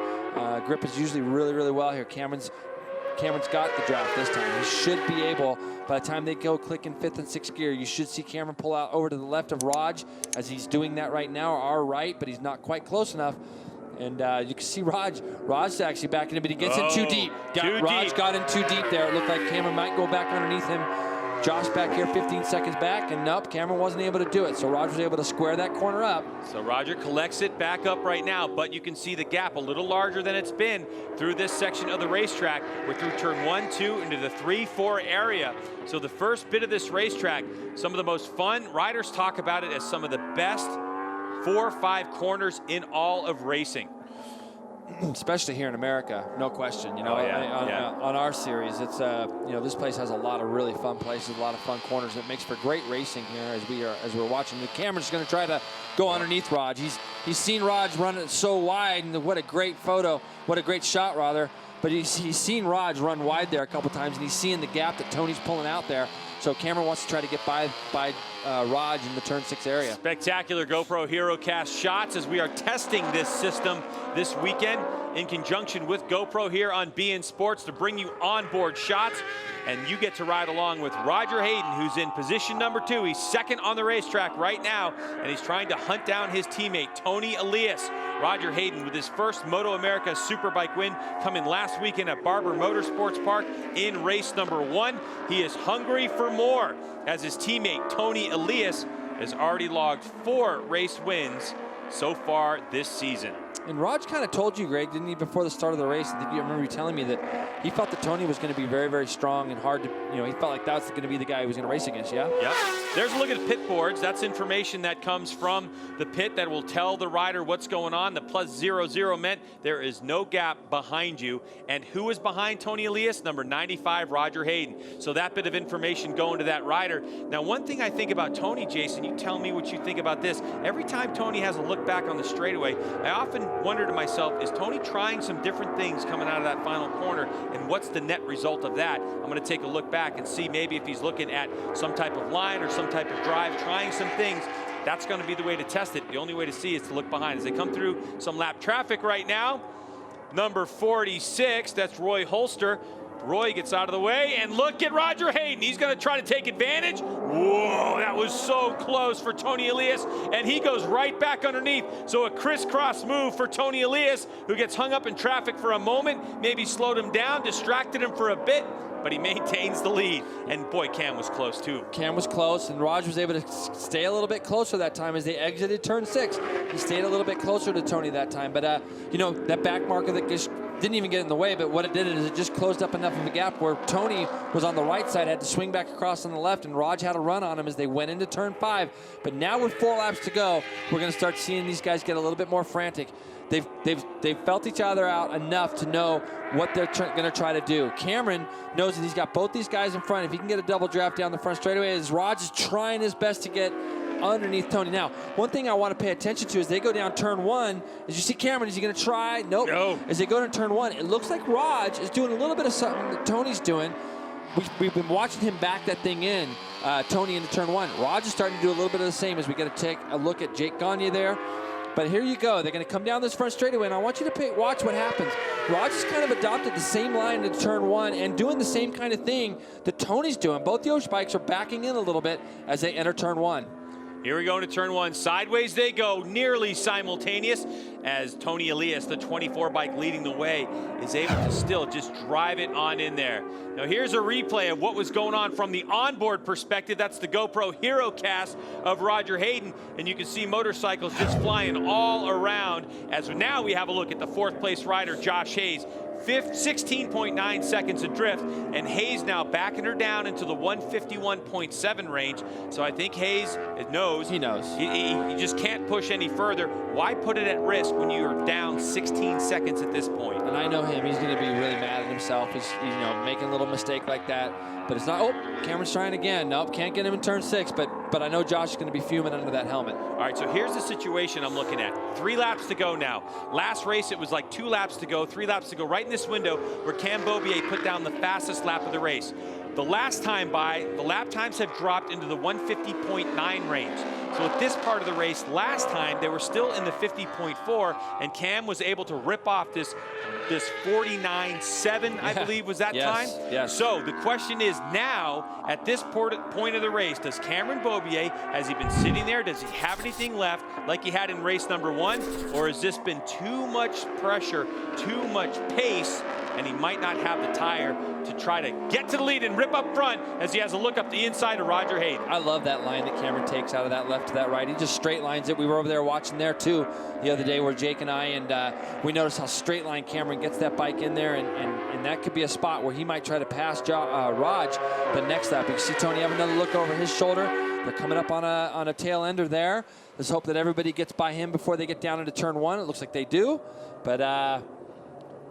Grip is usually really well here. Cameron's got the draft this time. He should be able, by the time they go click in 5th and 6th gear, you should see Cameron pull out over to the left of Raj, as he's doing that right now, or our right, but he's not quite close enough. And you can see Raj's actually backing him, but he gets in too deep. Raj got in too deep there. It looked like Cameron might go back underneath him. Josh back here 15 seconds back, and nope, Cameron wasn't able to do it. So Roger was able to square that corner up. So Roger collects it back up right now, but you can see the gap a little larger than it's been through this section of the racetrack. We're through turn 1, 2 into the 3, 4 area. So the first bit of this racetrack, some of the most fun, riders talk about it as some of the best 4 or 5 corners in all of racing. Especially here in America, no question. You know, on our series, it's you know, this place has a lot of really fun places, a lot of fun corners. It makes for great racing here as we're watching. The Cameron's going to try to go underneath Raj. He's seen Raj run it so wide, and what a great photo, what a great shot rather. But he's seen Raj run wide there a couple times, and he's seeing the gap that Tony's pulling out there. So Cameron wants to try to get by Raj in the turn 6 area. Spectacular GoPro HeroCast shots as we are testing this system this weekend in conjunction with GoPro here on beIN Sports to bring you onboard shots. And you get to ride along with Roger Hayden, who's in position number 2. He's second on the racetrack right now, and he's trying to hunt down his teammate, Tony Elias. Roger Hayden with his first MotoAmerica Superbike win coming last weekend at Barber Motorsports Park in race number 1. He is hungry for more, as his teammate, Tony Elias, has already logged 4 race wins so far this season. And Raj kind of told you, Greg, didn't he, before the start of the race? I think you remember you telling me that he felt that Tony was going to be very strong and hard to, you know, he felt like that was going to be the guy he was going to race against, yeah? Yeah. There's a look at the pit boards. That's information that comes from the pit that will tell the rider what's going on. The +00 meant there is no gap behind you. And who is behind Tony Elias? Number 95, Roger Hayden. So that bit of information going to that rider. Now, one thing I think about Tony, Jason, you tell me what you think about this. Every time Tony has a look back on the straightaway, I often wonder to myself, is Tony trying some different things coming out of that final corner, and what's the net result of that? I'm going to take a look back and see maybe if he's looking at some type of line or some type of drive, trying some things. That's going to be the way to test it. The only way to see is to look behind. As they come through some lap traffic right now, number 46, that's Roy Holster. Roy gets out of the way, and look at Roger Hayden. He's going to try to take advantage. Whoa, that was so close for Tony Elias, and he goes right back underneath. So a crisscross move for Tony Elias, who gets hung up in traffic for a moment, maybe slowed him down, distracted him for a bit, but he maintains the lead. And boy, Cam was close too. Cam was close, and Raj was able to stay a little bit closer that time as they exited turn 6. He stayed a little bit closer to Tony that time, but you know, that back marker that just didn't even get in the way, but what it did is it just closed up enough of a gap where Tony was on the right side, had to swing back across on the left, and Raj had a run on him as they went into turn 5. But now with 4 laps to go, we're going to start seeing these guys get a little bit more frantic. They've felt each other out enough to know what they're going to try to do. Cameron knows that he's got both these guys in front. If he can get a double draft down the front straightaway, as Raj is trying his best to get underneath Tony. Now, one thing I want to pay attention to as they go down turn 1, is you see Cameron, is he going to try? Nope. No. As they go to turn 1, it looks like Raj is doing a little bit of something that Tony's doing. We've been watching him back that thing in, Tony into turn 1. Raj is starting to do a little bit of the same as we got to take a look at Jake Gagne there. But here you go. They're going to come down this front straightaway, and I want you to watch what happens. Raj has kind of adopted the same line into turn 1 and doing the same kind of thing that Tony's doing. Both Yosh bikes are backing in a little bit as they enter turn 1. Here we go into turn 1. Sideways they go, nearly simultaneous, as Tony Elias, the 24 bike leading the way, is able to still just drive it on in there. Now here's a replay of what was going on from the onboard perspective. That's the GoPro HeroCast of Roger Hayden, and you can see motorcycles just flying all around, as now we have a look at the 4th place rider, Josh Hayes. 16.9 seconds adrift, and Hayes now backing her down into the 151.7 range. So I think Hayes knows. He knows. He just can't push any further. Why put it at risk when you are down 16 seconds at this point? And I know him. He's going to be really mad at himself. He's making a little mistake like that. But it's not. Oh, Cameron's trying again. Nope, can't get him in turn 6. But I know Josh is going to be fuming under that helmet. All right, so here's the situation I'm looking at. 3 laps to go now. Last race, it was like 2 laps to go, 3 laps to go, right in this window where Cam Beaubier put down the fastest lap of the race. The last time by, the lap times have dropped into the 150.9 range. So at this part of the race, last time, they were still in the 50.4, and Cam was able to rip off this 49.7, I believe, was that time? Yes. So the question is now, at this point of the race, does Cameron Beaubier, has he been sitting there? Does he have anything left like he had in race number 1? Or has this been too much pressure, too much pace, and he might not have the tire to try to get to the lead and rip up front as he has a look up the inside of Roger Hayden? I love that line that Cameron takes out of that left to that right. He just straight lines it. We were over there watching there too the other day where Jake and I, and we noticed how straight line Cameron gets that bike in there, and that could be a spot where he might try to pass Raj the next lap. You see Tony have another look over his shoulder. They're coming up on a tail ender there. Let's hope that everybody gets by him before they get down into turn 1. It looks like they do, but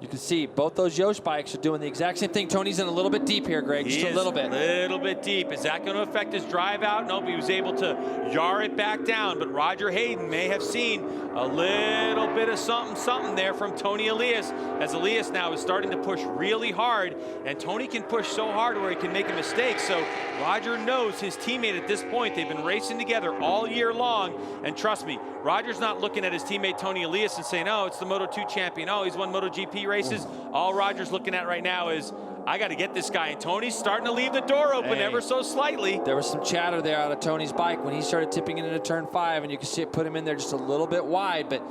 you can see both those Yosh bikes are doing the exact same thing. Tony's in a little bit deep here, Greg, just a little bit. A little bit deep. Is that going to affect his drive out? Nope, he was able to yar it back down, but Roger Hayden may have seen a little bit of something there from Tony Elias, as Elias now is starting to push really hard, and Tony can push so hard where he can make a mistake. So Roger knows his teammate at this point. They've been racing together all year long, and trust me, Roger's not looking at his teammate Tony Elias and saying, oh, it's the Moto2 champion. Oh, he's won MotoGP races. All Roger's looking at right now is, I got to get this guy. And Tony's starting to leave the door open ever so slightly. There was some chatter there out of Tony's bike when he started tipping it into turn 5, and you can see it put him in there just a little bit wide. But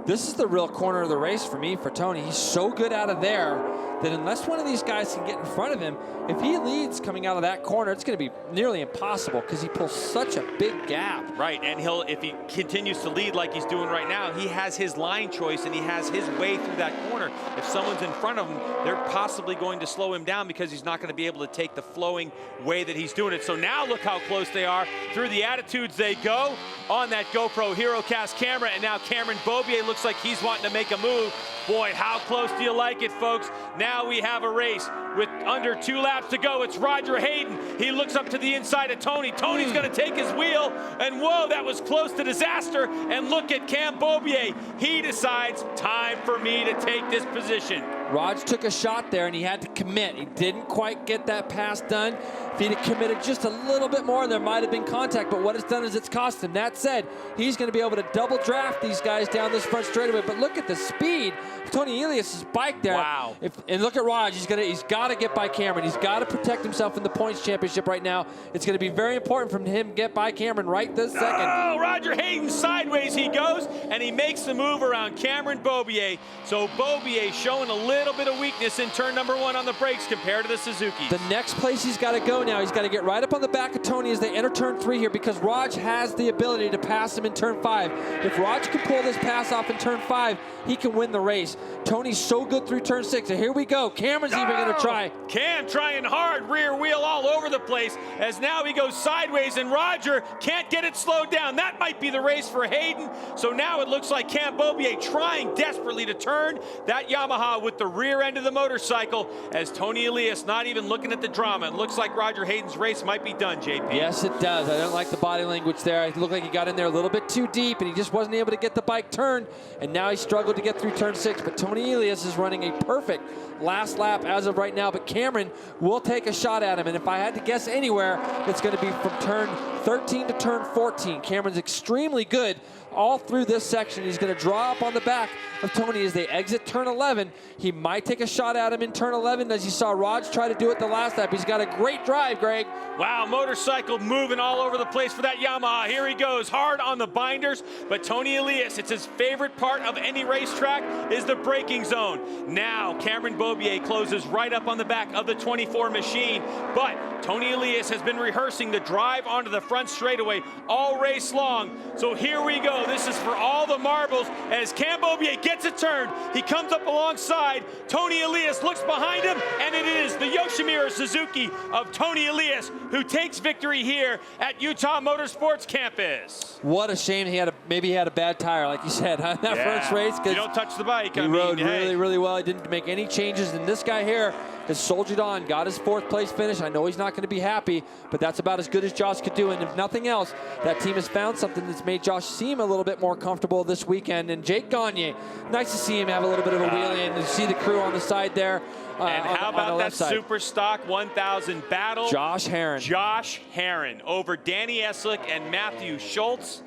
this is the real corner of the race for me, for Tony. He's so good out of there that unless one of these guys can get in front of him, if he leads coming out of that corner, it's going to be nearly impossible because he pulls such a big gap. Right, and if he continues to lead like he's doing right now, he has his line choice and he has his way through that corner. If someone's in front of him, they're possibly going to slow him down because he's not going to be able to take the flowing way that he's doing it. So now look how close they are. Through the attitudes they go on that GoPro HeroCast camera, and now Cameron Beaubier looks like he's wanting to make a move. Boy, how close do you like it, folks? Now we have a race with under 2 laps to go. It's Roger Hayden. He looks up to the inside of Tony. Tony's going to take his wheel, and whoa, that was close to disaster. And look at Cam Beaubier. He decides, time for me to take this position. Raj took a shot there, and he had to commit. He didn't quite get that pass done. If he'd have committed just a little bit more, there might have been contact, but what it's done is it's cost him. That said, he's going to be able to double draft these guys down this front straightaway, but look at the speed of Tony Elias' bike there. Wow. And look at Raj. He's got to get by Cameron. He's got to protect himself in the points championship right now. It's going to be very important for him to get by Cameron right this second. Oh, Roger Hayden, sideways he goes, and he makes the move around Cameron Beaubier. So Beaubier showing a little bit of weakness in turn number 1 on the brakes compared to the Suzuki. The next place he's got to go now, he's got to get right up on the back of Tony as they enter turn 3 here, because Raj has the ability to pass him in turn 5. If Raj can pull this pass off in turn 5, he can win the race. Tony's so good through turn 6, and here we go. Cameron's even going to try. Cam trying hard, rear wheel all over the place, as now he goes sideways, and Roger can't get it slowed down. That might be the race for Hayden. So now it looks like Cam Beaubier trying desperately to turn that Yamaha with the rear end of the motorcycle, as Tony Elias not even looking at the drama. It looks like Roger Hayden's race might be done, JP. Yes, it does. I don't like the body language there. It looked like he got in there a little bit too deep, and he just wasn't able to get the bike turned, and now he struggled to get through turn 6. But Tony Elias is running a perfect last lap as of right now, but Cameron will take a shot at him, and if I had to guess anywhere, it's going to be from turn 13 to turn 14. Cameron's extremely good all through this section. He's going to draw up on the back of Tony as they exit turn 11. He might take a shot at him in turn 11, as you saw Raj try to do it the last lap. He's got a great drive, Greg. Wow, motorcycle moving all over the place for that Yamaha. Here he goes, hard on the binders, but Tony Elias, it's his favorite part of any racetrack, is the braking zone. Now, Cameron Beaubier closes right up on the back of the 24 machine, but Tony Elias has been rehearsing the drive onto the front straightaway all race long. So here we go. go. This is for all the marbles as Cam Beaubier gets a turn. He comes up alongside. Tony Elias looks behind him, and it is the Yoshimura Suzuki of Tony Elias who takes victory here at Utah Motorsports Campus. What a shame maybe he had a bad tire, like you said, on that first race. You don't touch the bike. He rode really, really well. He didn't make any changes, and this guy here has soldiered on, got his 4th place finish. I know he's not going to be happy, but that's about as good as Josh could do. And if nothing else, that team has found something that's made Josh seem a little bit more comfortable this weekend. And Jake Gagne, nice to see him have a little bit of a wheelie and to see the crew on the side there. And how about that Super Stock 1000 battle? Josh Herrin over Danny Eslick and Matthew Schultz.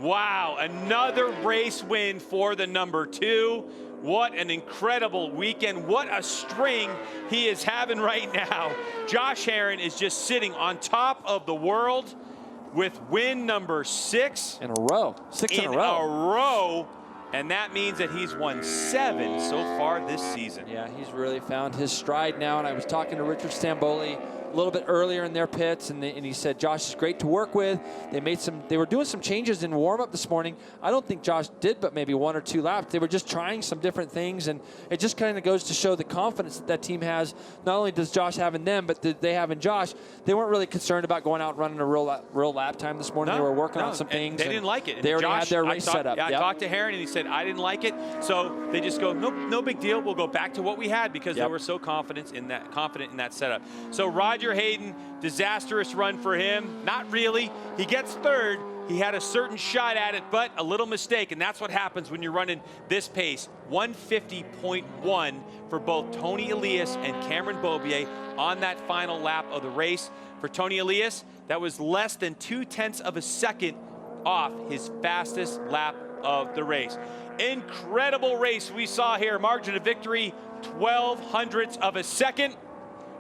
Wow, another race win for the number 2. What an incredible weekend. What a string he is having right now. Josh Herrin is just sitting on top of the world with win number 6. In a row. 6 in a row. And that means that he's won 7 so far this season. Yeah, he's really found his stride now. And I was talking to Richard Stamboli a little bit earlier in their pits, and he said Josh is great to work with. They were doing some changes in warm-up this morning. I don't think Josh did, but maybe 1 or 2 laps. They were just trying some different things, and it just kind of goes to show the confidence that team has. Not only does Josh have in them, but they have in Josh. They weren't really concerned about going out and running a real lap time this morning. They were working on some things. They didn't like it. They already had their race set up. Yeah, I talked to Herrin, and he said, I didn't like it. So they just go, no big deal. We'll go back to what we had because they were so confident in that setup. So Roger Hayden, disastrous run for him. Not really. He gets 3rd. He had a certain shot at it, but a little mistake, and that's what happens when you're running this pace. 150.1 for both Tony Elias and Cameron Beaubier on that final lap of the race. For Tony Elias, that was less than 0.2 of a second off his fastest lap of the race. Incredible race we saw here. Margin of victory, 0.12 of a second.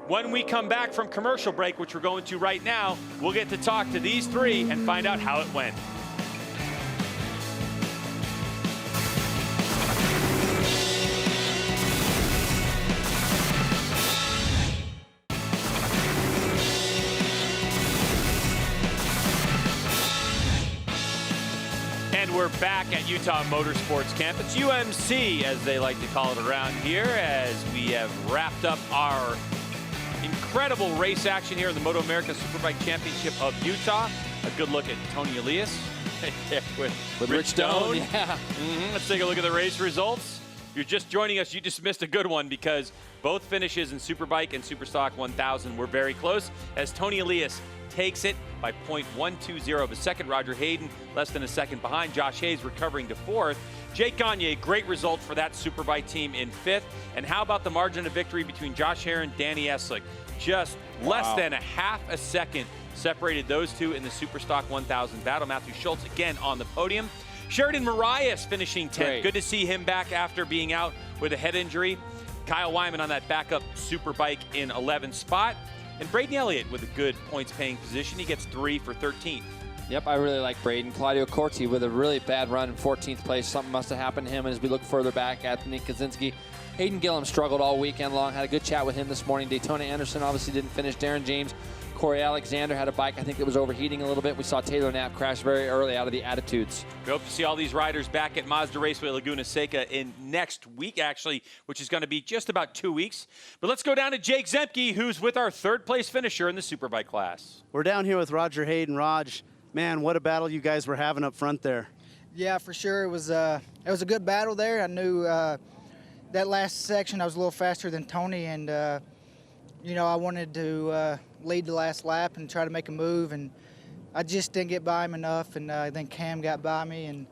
When we come back from commercial break, which we're going to right now, we'll get to talk to these 3 and find out how it went. And we're back at Utah Motorsports Campus, UMC, as they like to call it around here, as we have wrapped up our incredible race action here in the MotoAmerica Superbike Championship of Utah. A good look at Tony Elias with Rich Doan. Yeah. Let's take a look at the race results. If you're just joining us, you just missed a good one because both finishes in Superbike and Superstock 1000 were very close as Tony Elias takes it by 0.120 of a second. Roger Hayden less than a second behind. Josh Hayes recovering to 4th. Jake Gagne, great result for that Superbike team in 5th. And how about the margin of victory between Josh Herrin and Danny Eslick? Just less than a half a second separated those two in the Superstock 1000 battle. Matthew Schultz again on the podium. Sheridan Marias finishing 10th. Great. Good to see him back after being out with a head injury. Kyle Wyman on that backup Superbike in 11th spot. And Braden Elliott with a good points-paying position. He gets 3 for 13th. Yep, I really like Braden. Claudio Corti with a really bad run in 14th place. Something must have happened to him. And as we look further back, Anthony Kaczynski. Hayden Gillum struggled all weekend long. Had a good chat with him this morning. Daytona Anderson obviously didn't finish. Darren James, Corey Alexander had a bike I think that was overheating a little bit. We saw Taylor Knapp crash very early out of the attitudes. We hope to see all these riders back at Mazda Raceway Laguna Seca in next week, actually, which is going to be just about 2 weeks. But let's go down to Jake Zemke, who's with our 3rd place finisher in the Superbike class. We're down here with Roger Hayden. Raj, man, what a battle you guys were having up front there. Yeah, for sure. It was a good battle there. I knew that last section I was a little faster than Tony, and I wanted to lead the last lap and try to make a move, and I just didn't get by him enough, and then Cam got by me, and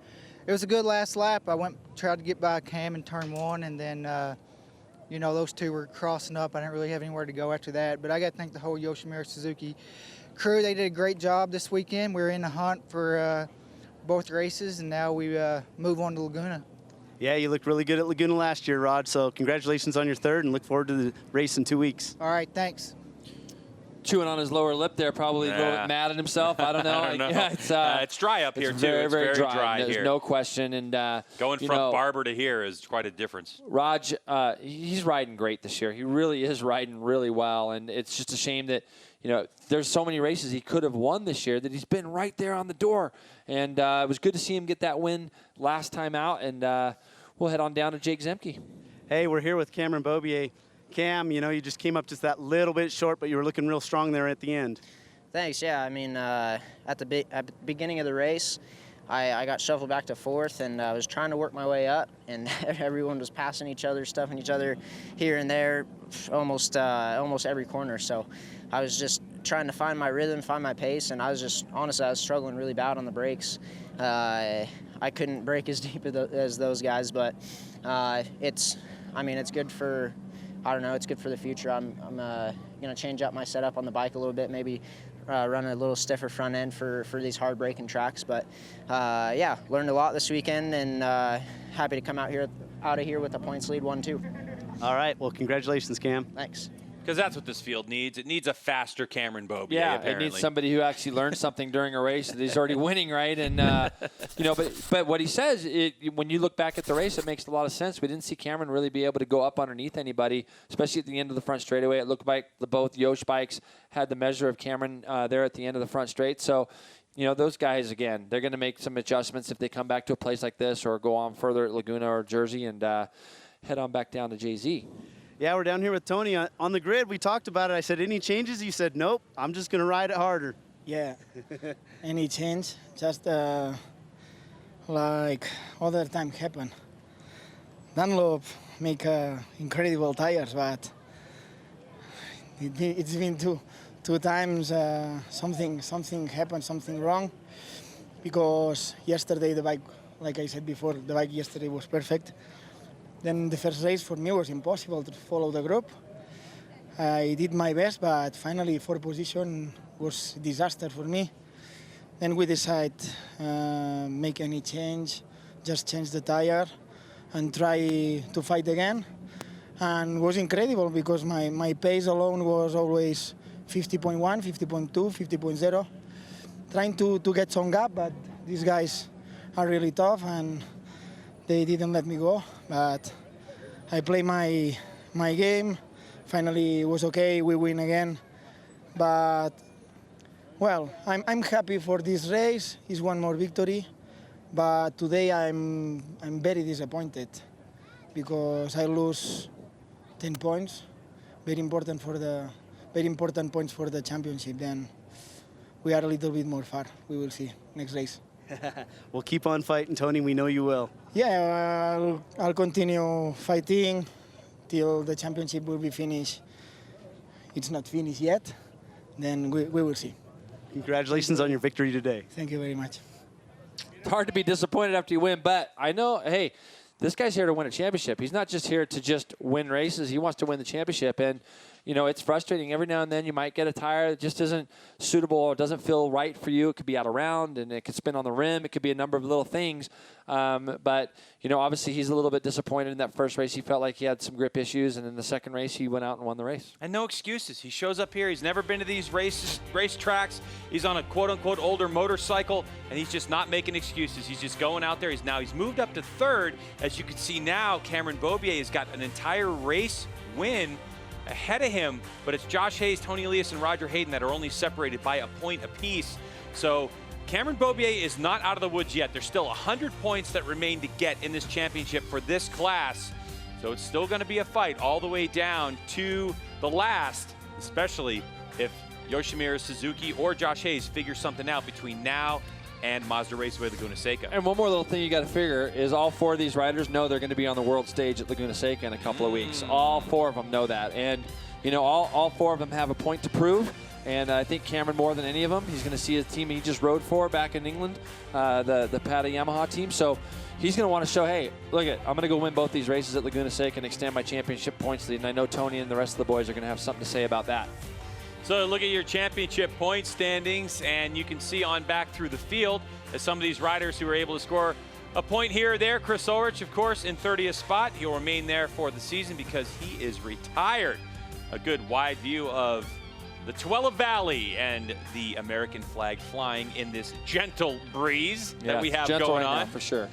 it was a good last lap. I tried to get by Cam in turn 1, and then those two were crossing up. I didn't really have anywhere to go after that, but I got to thank the whole Yoshimura Suzuki crew. They did a great job this weekend. We were in the hunt for both races, and now we move on to Laguna. Yeah, you looked really good at Laguna last year, Rod, so congratulations on your 3rd, and look forward to the race in 2 weeks. All right, thanks. Chewing on his lower lip there, probably a little bit mad at himself. I don't know. I don't know. Yeah, it's dry up here, too. Very, it's very dry There's here. no question. And going from Barber to here is quite a difference. Raj, he's riding great this year. He really is riding really well, and it's just a shame that you know, there's so many races he could have won this year that he's been right there on the door. And it was good to see him get that win last time out. And we'll head on down to Jake Zemke. Hey, we're here with Cameron Beaubier. Cam, you know, you just came up just that little bit short, but you were looking real strong there at the end. Thanks. Yeah, I mean, at the beginning of the race, I got shuffled back to 4th, and I was trying to work my way up, and everyone was passing each other, stuffing each other here and there, almost every corner. So I was just trying to find my rhythm, find my pace, and honestly, I was struggling really bad on the brakes. I couldn't brake as deep as those guys, but it's good for, I don't know, it's good for the future. I'm gonna change up my setup on the bike a little bit, maybe run a little stiffer front end for these hard braking tracks. But yeah, learned a lot this weekend, and happy to come out of here with a points lead 1-2. All right, well, congratulations, Cam. Thanks. Because that's what this field needs. It needs a faster Cameron Beaubier, Yeah, apparently. it needs somebody who actually learned something during a race that he's already winning, right? And, you know, but what he says, when you look back at the race, it makes a lot of sense. We didn't see Cameron really be able to go up underneath anybody, especially at the end of the front straightaway. It looked like both Yosh bikes had the measure of Cameron there at the end of the front straight. So, you know, those guys, again, they're going to make some adjustments if they come back to a place like this or go on further at Laguna or Jersey and head on back down to JZ. Yeah, we're down here with Tony. On the grid, we talked about it. I said, any changes? You said, nope, I'm just going to ride it harder. Yeah, any change, just like other time happen. Dunlop make incredible tires, but it's been two times something happened, something wrong, because yesterday the bike, like I said before, the bike yesterday was perfect. Then the first race for me was impossible to follow the group. I did my best, but finally 4th position was a disaster for me. Then we decided make any change, just change the tire and try to fight again. And it was incredible because my pace alone was always 50.1, 50.2, 50.0. Trying to get some gap, but these guys are really tough and they didn't let me go, but I play my game. Finally, it was okay. We win again. But well, I'm happy for this race. It's one more victory. But today I'm very disappointed because I lose 10 points. Very important points for the championship. Then we are a little bit more far. We will see next race. Well, keep on fighting, Tony. We know you will. Yeah, I'll continue fighting till the championship will be finished. It's not finished yet. Then we will see. Congratulations on your victory today. Thank you very much. It's hard to be disappointed after you win, but I know, hey, this guy's here to win a championship. He's not just here to just win races. He wants to win the championship. And, you know, it's frustrating. Every now and then you might get a tire that just isn't suitable or doesn't feel right for you. It could be out of round, and it could spin on the rim. It could be a number of little things. But, you know, obviously he's a little bit disappointed in that first race. He felt like he had some grip issues, and in the second race he went out and won the race. And no excuses. He shows up here. He's never been to these race tracks. He's on a quote-unquote older motorcycle, and he's just not making excuses. He's just going out there. He's moved up to 3rd. As you can see now, Cameron Beaubier has got an entire race win ahead of him, but it's Josh Hayes, Tony Elias, and Roger Hayden that are only separated by a point apiece. So Cameron Beaubier is not out of the woods yet. There's still 100 points that remain to get in this championship for this class. So it's still going to be a fight all the way down to the last, especially if Yoshimura Suzuki or Josh Hayes figure something out between now and Mazda Raceway Laguna Seca. And one more little thing you got to figure is all 4 of these riders know they're going to be on the world stage at Laguna Seca in a couple of weeks. All 4 of them know that. And, you know, all 4 of them have a point to prove. And I think Cameron more than any of them. He's going to see his team he just rode for back in England, the Pata Yamaha team. So he's going to want to show, hey, look I'm going to go win both these races at Laguna Seca and extend my championship points lead. And I know Tony and the rest of the boys are going to have something to say about that. So look at your championship point standings, and you can see on back through the field as some of these riders who were able to score a point here or there. Chris Ulrich, of course, in 30th spot. He'll remain there for the season because he is retired. A good wide view of the Tuella Valley and the American flag flying in this gentle breeze that we have going right on. now, for sure.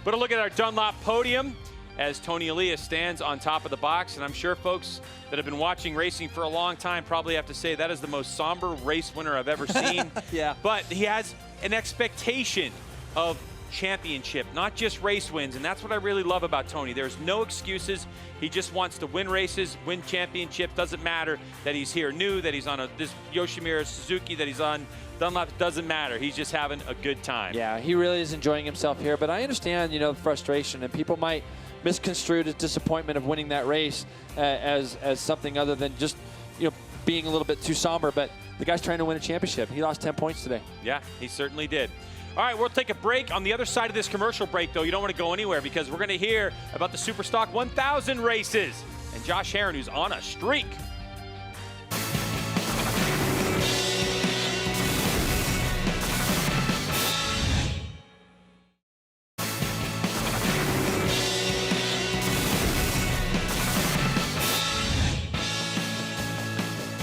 But a look at our Dunlop podium. as Tony Elias stands on top of the box. And I'm sure folks that have been watching racing for a long time probably have to say that is the most somber race winner I've ever seen. Yeah. But he has an expectation of championship, not just race wins, and that's what I really love about Tony. There's no excuses. He just wants to win races, win championships. Doesn't matter that he's here new, that he's on this Yoshimura Suzuki, that he's on Dunlop. Doesn't matter. He's just having a good time. Yeah, he really is enjoying himself here, but I understand, the frustration, and people might misconstrue his disappointment of winning that race as something other than just, being a little bit too somber, but the guy's trying to win a championship. He lost 10 points today. Yeah, he certainly did. All right, we'll take a break. On the other side of this commercial break, though, you don't want to go anywhere because we're going to hear about the Superstock 1000 races and Josh Herrin, who's on a streak.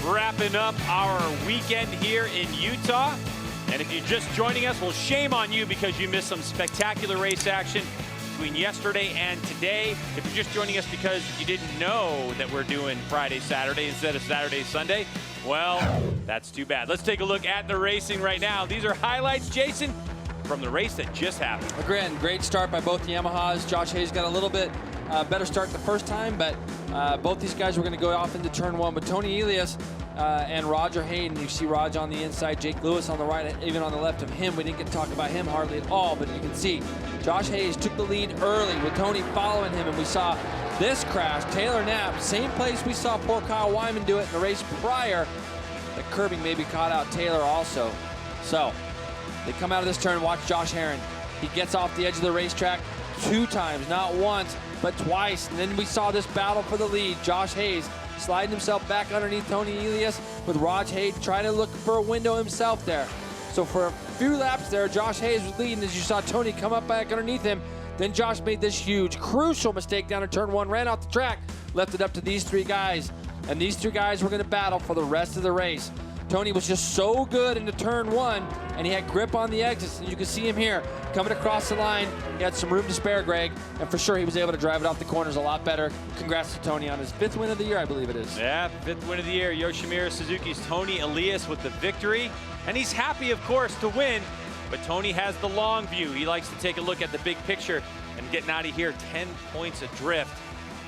Wrapping up our weekend here in Utah. And if you're just joining us, well, shame on you because you missed some spectacular race action between yesterday and today. If you're just joining us because you didn't know that we're doing Friday, Saturday instead of Saturday, Sunday, well, that's too bad. Let's take a look at the racing right now. These are highlights, Jason, from the race that just happened. Again, great start by both the Yamahas. Josh Hayes got a little bit better start the first time, but both these guys were going to go off into turn one. But Tony Elias and Roger Hayden, you see Raj on the inside, Jake Lewis on the right, even on the left of him. We didn't get to talk about him hardly at all, but you can see Josh Hayes took the lead early with Tony following him, and we saw this crash. Taylor Knapp, same place we saw poor Kyle Wyman do it in the race prior. The curbing maybe caught out Taylor also. So they come out of this turn, watch Josh Herrin. He gets off the edge of the racetrack 2 times, not once, but twice. And then we saw this battle for the lead. Josh Hayes sliding himself back underneath Tony Elias with Raj Hayden trying to look for a window himself there. So for a few laps there, Josh Hayes was leading as you saw Tony come up back underneath him. Then Josh made this huge, crucial mistake down in turn 1, ran off the track, left it up to these 3 guys. And these 3 guys were going to battle for the rest of the race. Tony was just so good into turn 1, and he had grip on the exits. And you can see him here coming across the line. He had some room to spare, Greg, and for sure he was able to drive it off the corners a lot better. Congrats to Tony on his 5th win of the year, I believe it is. Yeah, 5th win of the year. Yoshimura Suzuki's Tony Elias with the victory. And he's happy, of course, to win, but Tony has the long view. He likes to take a look at the big picture, and getting out of here 10 points adrift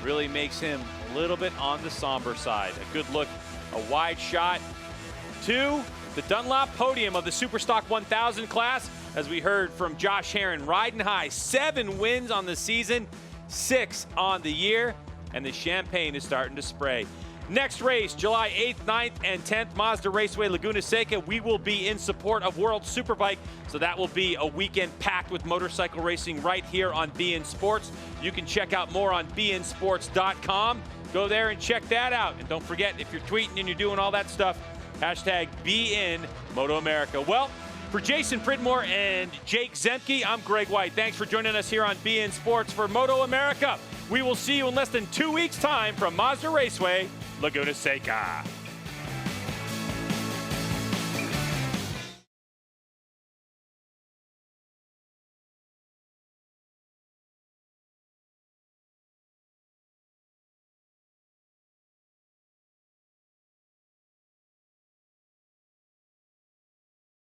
really makes him a little bit on the somber side. A good look, a wide shot to the Dunlop podium of the Superstock 1000 class, as we heard from Josh Herrin, riding high. 7 wins on the season, 6 on the year, and the champagne is starting to spray. Next race, July 8th, 9th, and 10th, Mazda Raceway, Laguna Seca. We will be in support of World Superbike, so that will be a weekend packed with motorcycle racing right here on BN Sports. You can check out more on bnsports.com. Go there and check that out. And don't forget, if you're tweeting and you're doing all that stuff, hashtag BN MotoAmerica. Well, for Jason Pridmore and Jake Zemke, I'm Greg White. Thanks for joining us here on BN Sports for MotoAmerica. We will see you in less than 2 weeks' time from Mazda Raceway, Laguna Seca.